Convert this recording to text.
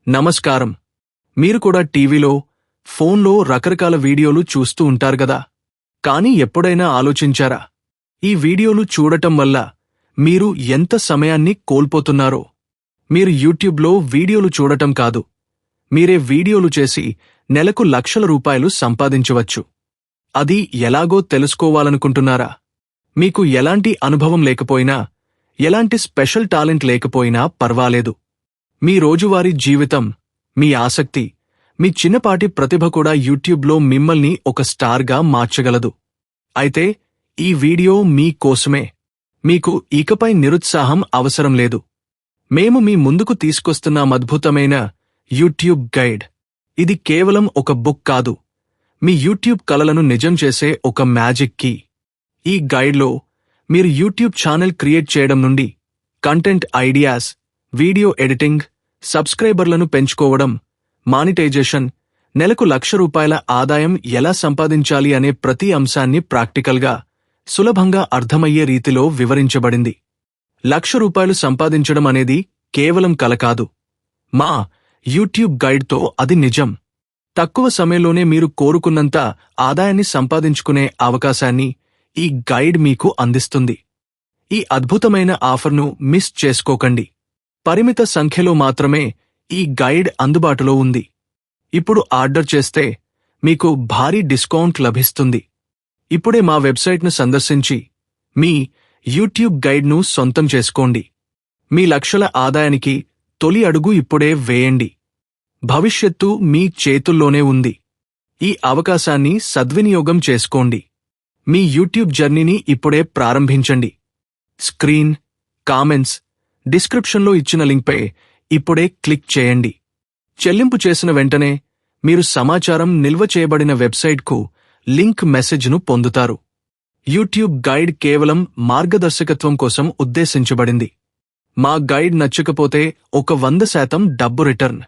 నమస్కారం. మీరు కూడా టీవీలో, ఫోన్లో రకరకాల వీడియోలు చూస్తూ ఉంటారు గదా. కానీ ఎప్పుడైనా ఆలోచించారా, ఈ వీడియోలు చూడటం వల్ల మీరు ఎంత సమయాన్ని కోల్పోతున్నారో? మీరు యూట్యూబ్లో వీడియోలు చూడటం కాదు, మీరే వీడియోలు చేసి నెలకు లక్షల రూపాయలు సంపాదించవచ్చు. అది ఎలాగో తెలుసుకోవాలనుకుంటున్నారా? మీకు ఎలాంటి అనుభవం లేకపోయినా, ఎలాంటి స్పెషల్ టాలెంట్ లేకపోయినా పర్వాలేదు. మీ రోజువారీ జీవితం, మీ ఆసక్తి, మీ చిన్నపాటి ప్రతిభ కూడా యూట్యూబ్లో మిమ్మల్ని ఒక స్టార్గా మార్చగలదు. అయితే ఈ వీడియో మీ కోసమే. మీకు ఇకపై నిరుత్సాహం అవసరం లేదు. మేము మీ ముందుకు తీసుకొస్తున్నాం అద్భుతమైన యూట్యూబ్ గైడ్. ఇది కేవలం ఒక బుక్ కాదు, మీ యూట్యూబ్ కలలను నిజం చేసే ఒక మ్యాజిక్ కీ. ఈ గైడ్లో మీరు యూట్యూబ్ ఛానల్ క్రియేట్ చేయడం నుండి, కంటెంట్ ఐడియాస్, వీడియో ఎడిటింగ్, సబ్స్క్రైబర్లను పెంచుకోవడం, మానిటైజేషన్, నెలకు ₹1,00,000 ఆదాయం ఎలా సంపాదించాలి అనే ప్రతి అంశాన్ని ప్రాక్టికల్గా, సులభంగా అర్థమయ్యే రీతిలో వివరించబడింది. ₹1,00,000 సంపాదించడం అనేది కేవలం కల కాదు. మా యూట్యూబ్ గైడ్తో అది నిజం. తక్కువ సమయంలోనే మీరు కోరుకున్నంత ఆదాయాన్ని సంపాదించుకునే అవకాశాన్ని ఈ గైడ్ మీకు అందిస్తుంది. ఈ అద్భుతమైన ఆఫర్ను మిస్ చేసుకోకండి. పరిమిత సంఖ్యలో మాత్రమే ఈ గైడ్ అందుబాటులో ఉంది. ఇప్పుడు ఆర్డర్ చేస్తే మీకు భారీ డిస్కౌంట్ లభిస్తుంది. ఇప్పుడే మా వెబ్సైట్ను సందర్శించి మీ యూట్యూబ్ గైడ్ను సొంతం చేసుకోండి. మీ లక్షల ఆదాయానికి తొలి అడుగు ఇప్పుడే వేయండి. భవిష్యత్తు మీ చేతుల్లోనే ఉంది. ఈ అవకాశాన్ని సద్వినియోగం చేసుకోండి. మీ యూట్యూబ్ జర్నీని ఇప్పుడే ప్రారంభించండి. స్క్రీన్, కామెంట్స్, డిస్క్రిప్షన్లో ఇచ్చిన లింక్పై ఇప్పుడే క్లిక్ చేయండి. చెల్లింపు చేసిన వెంటనే మీరు సమాచారం నిల్వ చేయబడిన వెబ్సైట్కు లింక్ మెసేజ్ను పొందుతారు. యూట్యూబ్ గైడ్ కేవలం మార్గదర్శకత్వం కోసం ఉద్దేశించబడింది. మా గైడ్ నచ్చకపోతే 100% డబ్బు రిటర్న్.